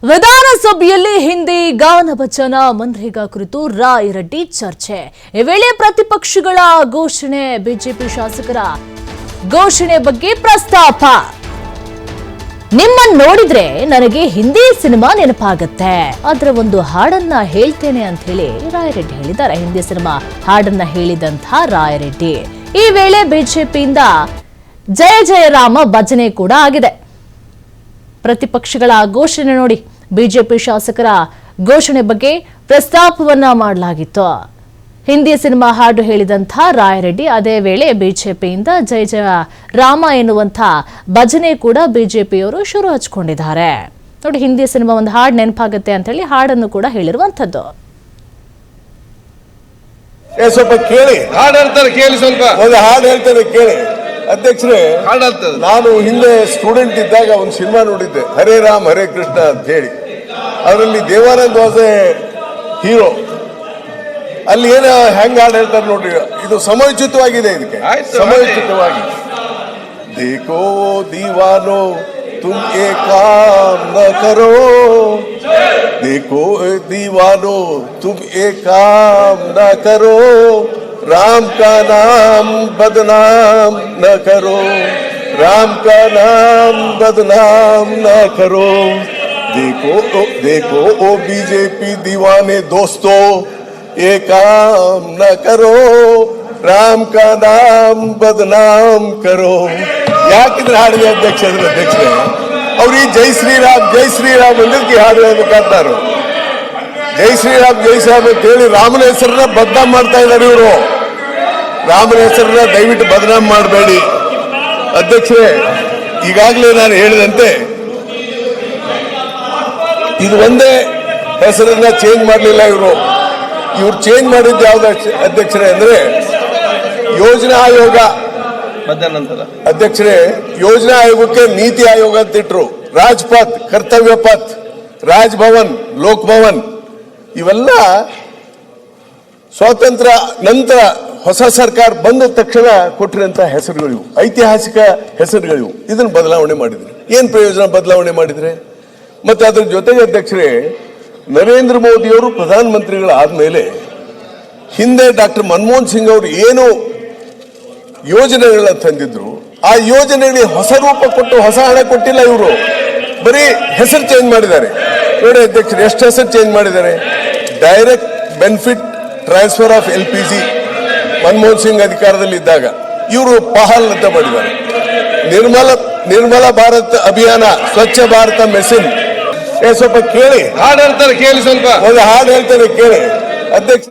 ವಿಧಾನಸಭೆಯಲ್ಲಿ ಹಿಂದಿ ಗಾನ ಭಜನ ಮನ್ರೇಗಾ ಕುರಿತು ರಾಯರೆಡ್ಡಿ ಚರ್ಚೆ. ಈ ವೇಳೆ ಪ್ರತಿಪಕ್ಷಗಳ ಘೋಷಣೆ, ಬಿಜೆಪಿ ಶಾಸಕರ ಘೋಷಣೆ ಬಗ್ಗೆ ಪ್ರಸ್ತಾಪ. ನಿಮ್ಮನ್ನು ನೋಡಿದ್ರೆ ನನಗೆ ಹಿಂದಿ ಸಿನಿಮಾ ನೆನಪಾಗುತ್ತೆ, ಅದರ ಒಂದು ಹಾಡನ್ನ ಹೇಳ್ತೇನೆ ಅಂತ ಹೇಳಿ ರಾಯರೆಡ್ಡಿ ಹೇಳಿದ್ದಾರೆ. ಹಿಂದಿ ಸಿನಿಮಾ ಹಾಡನ್ನ ಹೇಳಿದಂತ ರಾಯರೆಡ್ಡಿ ಈ ವೇಳೆ ಬಿಜೆಪಿಯಿಂದ ಜಯ ಜಯ ರಾಮ ಭಜನೆ ಕೂಡ ಆಗಿದೆ. ಪ್ರತಿಪಕ್ಷಗಳ ಘೋಷಣೆ ನೋಡಿ, ಬಿಜೆಪಿ ಶಾಸಕರ ಘೋಷಣೆ ಬಗ್ಗೆ ಪ್ರಸ್ತಾಪವನ್ನ ಮಾಡಲಾಗಿತ್ತು. ಹಿಂದಿ ಸಿನಿಮಾ ಹಾಡು ಹೇಳಿದಂಥ ರಾಯರೆಡ್ಡಿ ಅದೇ ವೇಳೆ ಬಿಜೆಪಿಯಿಂದ ಜಯ ಜಯ ರಾಮ ಎನ್ನುವಂಥ ಭಜನೆ ಕೂಡ ಬಿಜೆಪಿಯವರು ಶುರು ಹಚ್ಕೊಂಡಿದ್ದಾರೆ. ನೋಡಿ, ಹಿಂದಿ ಸಿನಿಮಾ ಒಂದು ಹಾಡು ನೆನಪಾಗುತ್ತೆ ಅಂತ ಹೇಳಿ ಹಾಡನ್ನು ಕೂಡ ಹೇಳಿರುವಂಥದ್ದು. ಸ್ವಲ್ಪ ಕೇಳಿ, ಹಾಡು ಹೇಳ್ತಾರೆ, ಕೇಳಿ, ಸ್ವಲ್ಪ ಒಂದು ಹಾಡು ಹೇಳ್ತಾರೆ ಕೇಳಿ. ಅಧ್ಯಕ್ಷರೇ, ನಾನು ಹಿಂದೆ ಸ್ಟೂಡೆಂಟ್ ಇದ್ದಾಗ ಒಂದು ಸಿನಿಮಾ ನೋಡಿದ್ದೆ, ಹರೇ ರಾಮ್ ಹರೇ ಕೃಷ್ಣ ಅಂತ ಹೇಳಿ. ಅದರಲ್ಲಿ ದೇವಾನಂದ್ ವಾಸ್ ಎ ಹೀರೋ. ಅಲ್ಲಿ ಏನ ಹೆಂಗ್ ಹಾಡು ಹೇಳ್ತಾರೆ ನೋಡ್ರಿ, ಇದು ಸಮಯೋಚಿತವಾಗಿದೆ. ಇದಕ್ಕೆ ಸಮಯೋಚಿತವಾಗಿ ದೇಖೋ ದೀವಾನೋ तुम एक काम न करो, देखो दीवानो तुम एक काम न करो, राम का नाम बदनाम न करो, राम का नाम बदनाम न करो. देखो देखो ओ बीजेपी दीवाने दोस्तों, ये काम न करो, राम का नाम बदनाम करो. ಯಾಕಿದ್ರೆ ಹಾಡಿದೆ ಅಧ್ಯಕ್ಷರೇ, ಅವ್ರು ಈ ಜೈ ಶ್ರೀರಾಮ್ ಅಂದಕ್ಕೆ ಹಾಡು ಹೇಳ್ಬೇಕಾಗ್ತಾರ. ಜೈ ಶ್ರೀರಾಮ್ ಅಂತ ಹೇಳಿ ರಾಮನ ಹೆಸರನ್ನ ಬದನಾಮ್ ಮಾಡ್ತಾ ಇದ್ದಾರೆ ಇವರು. ರಾಮನ ಹೆಸರನ್ನ ದಯವಿಟ್ಟು ಬದನಾಮ್ ಮಾಡಬೇಡಿ ಅಧ್ಯಕ್ಷರೇ. ಈಗಾಗಲೇ ನಾನು ಹೇಳಿದಂತೆ ಇದು ಒಂದೇ ಹೆಸರನ್ನ ಚೇಂಜ್ ಮಾಡಲಿಲ್ಲ ಇವರು ಚೇಂಜ್ ಮಾಡಿದ್ದು ಯಾವ್ದು ಅಧ್ಯಕ್ಷರೇ ಅಂದ್ರೆ ಯೋಜನಾ ಆಯೋಗ. ಅಧ್ಯಕ್ಷರೇ, ಯೋಜನಾ ಆಯೋಗಕ್ಕೆ ನೀತಿ ಆಯೋಗ ಅಂತ ಇಟ್ರು. ರಾಜ್ಪಥ್, ಕರ್ತವ್ಯ ಪಥ್, ರಾಜ್ಭವನ್, ಲೋಕ್ ಭವನ್ ಇವೆಲ್ಲ ಸ್ವಾತಂತ್ರ್ಯ ನಂತರ ಹೊಸ ಸರ್ಕಾರ ಬಂದ ತಕ್ಷಣ ಕೊಟ್ಟಿರಂತ ಹೆಸರುಗಳಿವು, ಐತಿಹಾಸಿಕ ಹೆಸರುಗಳಿವು. ಇದನ್ನು ಬದಲಾವಣೆ ಮಾಡಿದ್ರೆ ಏನ್ ಪ್ರಯೋಜನ? ಬದಲಾವಣೆ ಮಾಡಿದ್ರೆ ಮತ್ತೆ ಅದ್ರ ಜೊತೆಗೆ ಅಧ್ಯಕ್ಷರೇ, ನರೇಂದ್ರ ಮೋದಿಯವರು ಪ್ರಧಾನಮಂತ್ರಿಗಳಾದ್ಮೇಲೆ ಹಿಂದೆ ಡಾಕ್ಟರ್ ಮನಮೋಹನ್ ಸಿಂಗ್ ಅವರು ಏನು ಯೋಜನೆಗಳನ್ನ ತಂದಿದ್ರು, ಆ ಯೋಜನೆಗಳಿಗೆ ಹೊಸ ರೂಪ ಕೊಟ್ಟು ಹೊಸ ಹಣ ಕೊಟ್ಟಿಲ್ಲ ಇವರು, ಬರೀ ಹೆಸರು ಚೇಂಜ್ ಮಾಡಿದ್ದಾರೆ. ನೋಡಿ ಅಧ್ಯಕ್ಷರು, ಎಷ್ಟು ಹೆಸರು ಚೇಂಜ್ ಮಾಡಿದ್ದಾರೆ. Direct benefit transfer of LPG Manmohan Singh ಅಧಿಕಾರದಲ್ಲಿ ಇದ್ದಾಗ ಇವರು ಪಹಲ್ ಅಂತ ಮಾಡಿದ್ದಾರೆ. ನಿರ್ಮಲ ಭಾರತ್ ಅಭಿಯಾನ, ಸ್ವಚ್ಛ ಭಾರತ ಮಿಷನ್. ಸ್ವಲ್ಪ ಕೇಳಿ, ಹಾಡು ಹೇಳ್ತಾರೆ ಕೇಳಿ, ಸ್ವಲ್ಪ ಒಂದು ಹಾಡು ಹೇಳ್ತಾರೆ ಕೇಳಿ ಅಧ್ಯಕ್ಷ.